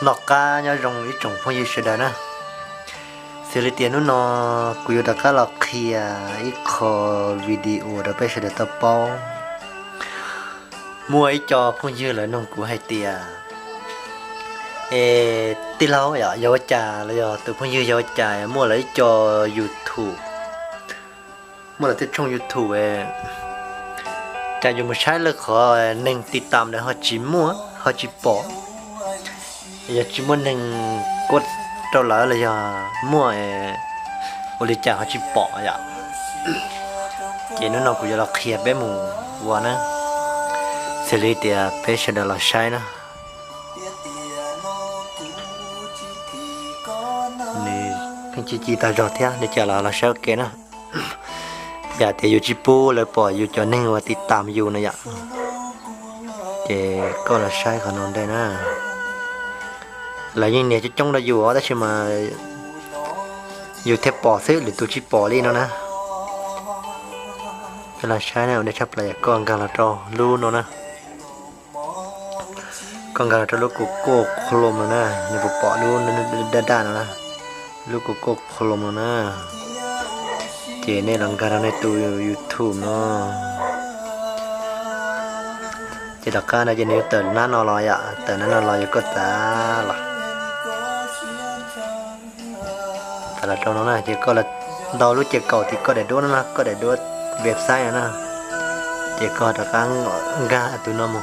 nọ cá nhau rong ít trồng phong yêu sẽ đó nè xử lý tiền nó cứ yêu đặc là kia ít kho video đó bây giờ để tập bao mua ít cho phong yêu lại nông của hai tiền tí lâu vậy giờ trà là giờ từ phong yêu giờ trà mua lấy cho YouTube mua là từ trong YouTube trà dùng một trái là khó nênติดตามđể họ chỉ mua họ chỉ bỏ giờ chỉ muốn nên cốt trâu lỡ là giờ mua ô lý chả họ chỉ bỏ vậy chỉ nó cũng giờ là khía bé mù vào nữa xử lý thì bé sẽ được là sai nữa này cái chỉ ta rõ thế để trả là sao cái nữa giờ thì yêu chỉ pu lại bỏ yêu cho nên vàติดตามyêu này vậy thì có là sai khả năng đây nè là như này chứ trong đó dù đó chứ mà dù thép bỏ xứ thì tôi chỉ bỏ đi nó nè cái là sai nào để chấp lại con gà là trò luôn nó nè con gà là trò lúc của cô khom nó nè nếu bỏ luôn nó đa nó nè lúc của cô khom nó nè chỉ này là gà này tôi YouTube nó chỉ đặc cái này chỉ nếu tờ nó lòi ạ tờ nó lòi có ta là là trong nó này chỉ có là đầu lúc chơi cầu thì có để đua nó có để đua website nữa chỉ có được ăn ga từ nó một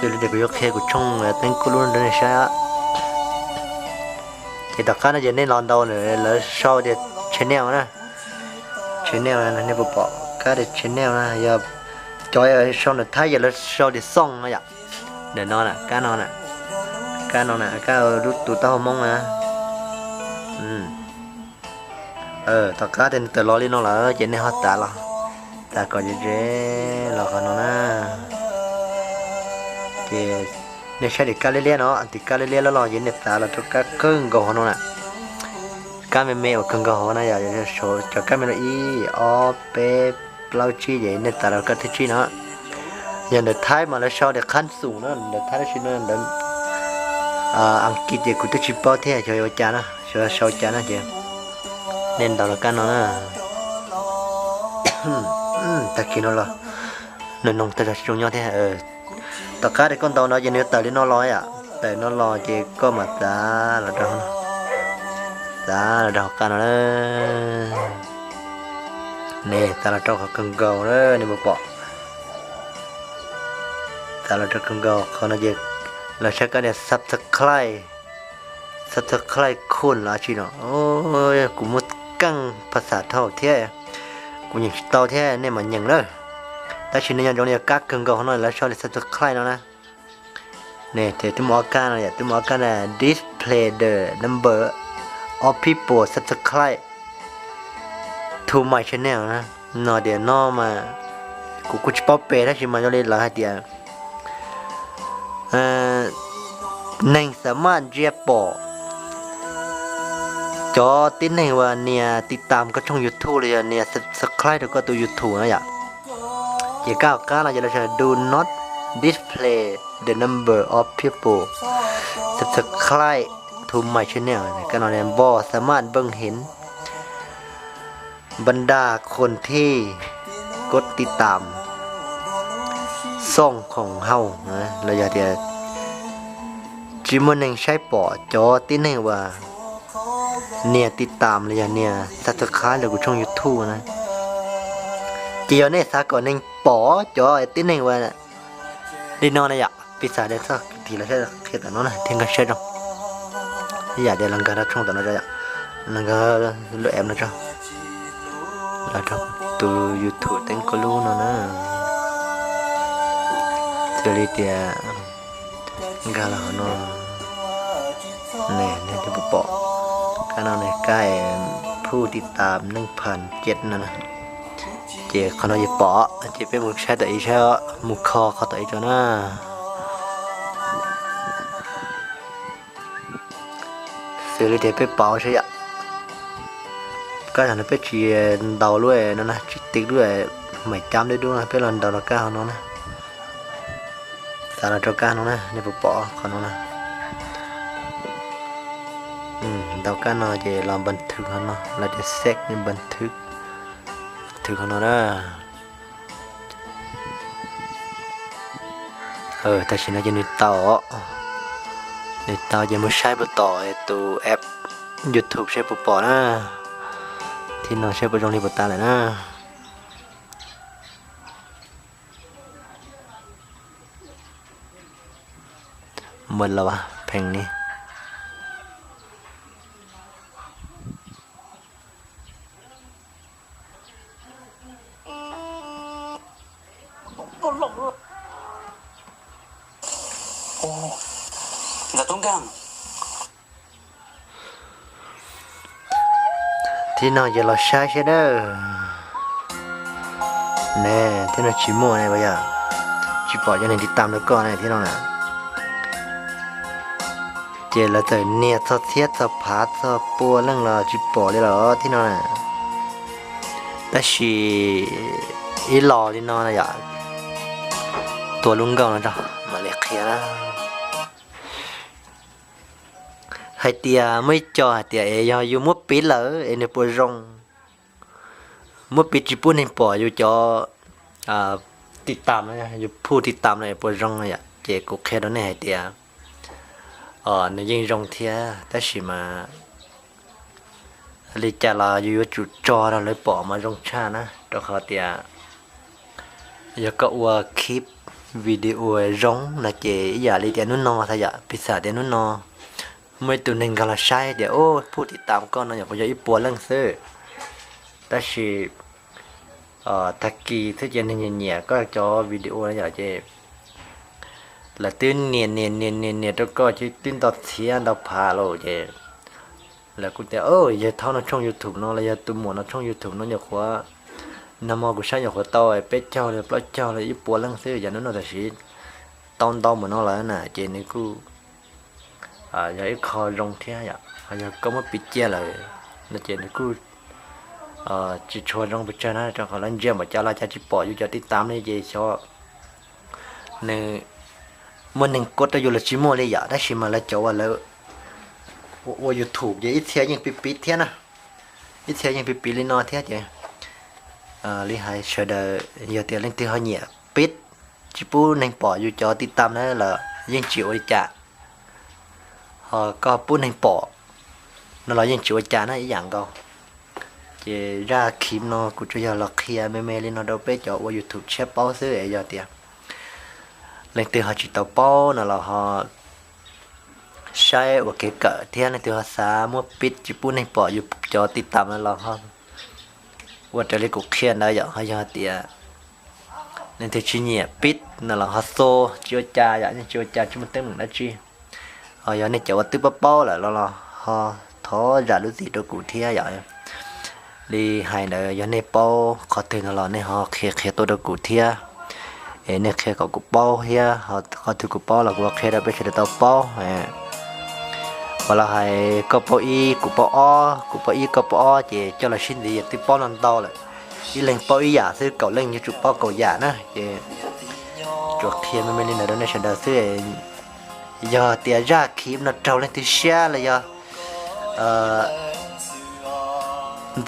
thì để có khe của trong tên cô luôn đấy sao thì đặc cái này chỉ nên làm đầu nữa là sau để channel nè channel này nên bỏ cái để channel này giờ cho sau này thấy giờ là sau để xong nó vậy để nó nè cái nó nè cái rút tụi tao mong à tao cá tên từ lo đi nó là chuyện này họ tạ là ta có gì thế là còn nó nè thì nếu sẽ để cá lê nó thì cá lê nó lo chuyện này tạ là cho cá cưng gò nó nè cá mè ở cưng gò nó giờ số cho cá mè nó y o p lau chi vậy nên tạ là cá thứ chi nó giờ để thái mà nó sau để khăn sủng nó để thái nó chi nó để ăn kít thì cũng chỉ bao thế cho cha nó cho sau cha nó chứ nên đó là cái nó nè ta kia nó là nên nông ta là chung nhau thế tất cả thì con tàu nó chỉ nếu tàu đi nó lòi à tàu nó lòi chỉ có mà ta là đâu cái nó nè ta là trâu cần gầu đó nên một bỏ ta là trâu cần gầu còn nó gì là sẽ có để subscribe khôn là chi nó ôi cũng một căng ภาษา thâu thế cũng những tàu thế nên mà nhận đó ta chỉ nên trong này các cần gầu nó là cho để subscribe nó nè nè thì tôi mở cái này display the number of people subscribe to my channel nè nó để nó mà cũng chỉ bảo vệ đó chỉ mà cho lên là hai tiền nênสามารถเรียบบอกจอติดในว่าเนี่ยติดตามก็ช่อง YouTube เลยเนี่ย subscribe แล้วก็ตัว YouTube นะอย่าอย่าก้าวเราจะ do not display the number of people subscribe to my channel ก็นอนเนี่ยบ่สามารถเบิ่งเห็นบรรดาคนที่กดติดตามช่องของเฮานะเราอยากจะchỉ muốn nênใช้ปอจอที่ไหนว่าเนี่ยติดตามเลยเนี่ยสับสไครบ์เลยกูช่อง YouTube นะเจียวเนี่ยสักก่อนนึงปอจอที่ไหนว่าดีนอนนะอยากพิซซ่าเด็กสักทีละแค่แค่แต่นั้นนะทิ้งกันเช็ดจ้ะอยากเดี๋ยวลังการช่องแต่นั้นจะอยากลังการเลือกแอมนะจ้ะแล้วจ้ะตัว YouTube เต็งก็รู้นะเจอเลยเดียกาลาโน่เนี่ยที่ผมบอกการเอาในใกล้ผู้ติดตาม1,700นั่นนะเจ้าเขาเราจะปอเจ้าเป็นมุกแช่แต่อีแช่มุกคอเขาแต่อีจ้าน่าซื้อเลยเดี๋ยวไปเป่าใช่ไหมก็ทำให้ไปจีดาวด้วยนั่นนะจีติ๊กด้วยไม่จำได้ด้วยนะไปลอนดาวแล้วก้าวนั่นนะ ตาเราเกันนะในปปอเขานะเรากันเนาะจะลองบันทึกเขาเนาะเราจะเซ็กในบันทึกเขาเนาะนะแต่ฉันน่าจะนึกต่อจะไม่ใช่ประต่อไอ้ตัวแอป YouTube ใช้ปปอนะที่น้องใช้ประจงในปตาเลยนะหมดแล้ววะเพลงนี้ที่น้องจะรอใช้ใช่เด้อแน่ที่น้องชิโม่เนี่ยไปอ่ะชิปอจะในติดตามแล้วก็เนี่ยที่น้องน่ะเจแล้วแต่เนี่ยทอดเทียดทอดผาทอดปัวเรื่องเราชิปอเลยเหรอที่น้องน่ะแต่ชีอีหล่อที่น้องน่ะอย่าตัวลุงเก่านะจ๊ะมาเรียกเคลียร์นะhai tia mới cho hai tia ấy do mua pít lỡ em được bồi rong mua pít chỉ bún hình bỏ vô choติดตามนะอยู่ผู้ติดตามในโปรจงเนี่ยเจ๊กุแค่ตอนนี้hai tiaในยิ่งรองเทียแต่สิมาลิจาลาอยู่จุดจอเราเลยปอมารองชานะตัวเขาเตียอยากก็ว่าคลิปวิดีโอร้องนะเจ๊อย่าลิเตียนุ่นนอถ้าอยากพิซซ่าเตียนุ่นนอไม่ตัวหนึ่งกันละใช่เดี๋ยวโอ้ผู้ติดตามก็นะอยากจะอีปัวเรื่องซื้อแต่สิตะกี้ที่จะเนี่ยก็จอวิดีโอนะอยากจะlà tinเนี่ยแล้วก็จะtinต่อเสียงต่อพาเราเจแล้วกูแต่อย่าเท่านั้นช่อง YouTube เนาะแล้วอย่าตุ้มหมดนะช่อง YouTube เนาะอย่าขวานำมากูใช้อย่าขวาต่อยเป็ดเจ้าเลยปลาเจ้าเลยอีปัวเรื่องซื้ออย่างนั้นเนาะแต่สิตอนเหมือนเนาะแล้วน่ะเจนี่กูอย่าอีคอยลงเที่ยอย่าก็มาปิดเจ้าเลยนะเจนี่กูจะชวนลงไปเจอนะจังเขาเล่นเยี่ยมว่าจะลาจะจิปออยู่จะติดตามในเจชอบในมันหนึ่งกดอยู่ละชิโมเลยอยากได้ชิมาแล้วจะว่าแล้วว่ายูทูบยังอีเทียยังปิดเทียนะอีเทียยังปิดเลยนอเทียเจ้ลิหายเฉดอย่าเตียเล่นที่เขาเหนียปิดชิปูหนึ่งปออยู่จอติดตามนั่นแหละยังจิ๋วจ่าก็ปูหนึ่งปอนั่นเรายังจิ๋วจ่านั่นอีอย่างก็เจราคลิปเนาะกูจะอยากเคลียร์แม่ๆเลยเนาะเราไปจอว่ายูทูบแชร์เป้าซื้อไอ้ยอเตียlên từ họ chỉ tàu bao nào là họ sai và cái cỡ thế này từ họ xả mua pít chỉ bún này bỏ giúp cho tiết tạm là họ và trở lại cuộc khiên đó giờ họ giờ tiệt nên thì chỉ nhẹ pít nào là họ xô chưa cha vậy nhưng chưa cha chúng mình tới mình đã chi họ giờ này chở từ bao là lo họ thó ra lúc gì đó cụ thế vậy đi hai đời giờ này bao khó tin là này họ khé tôi đó cụ thếเนี่ยแค่กับกูป้อเฮียเขาถือกูป้อแล้วกูแค่ได้ไปเฉยๆตัวป้อเวลาให้กูป้ออีกูป้ออีกูป้อเจเจ้าละชิ้นดีที่ป้อนั่นโตเลยอีเล่งป้ออีหยาซื้อเก่าเล่งอยู่จุดป้อเก่าหยานะเจจวกเทียนไม่เล่นนะเดี๋ยวนี้ฉันได้ซื้อยาเตียยาคีบนะเจ้าเล่นที่เชียเลยยา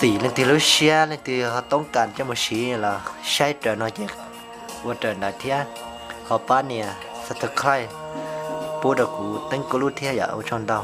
ตีเล่นที่รู้เชียเล่นที่เขาต้องการจะมาชี้làใช้เจอน้อยเจว่าเจอหน้าเทียเขาป้าเนี่ยสัตว์ใครปูดกูตั้งกูรู้เทียอย่าเอาชนดาว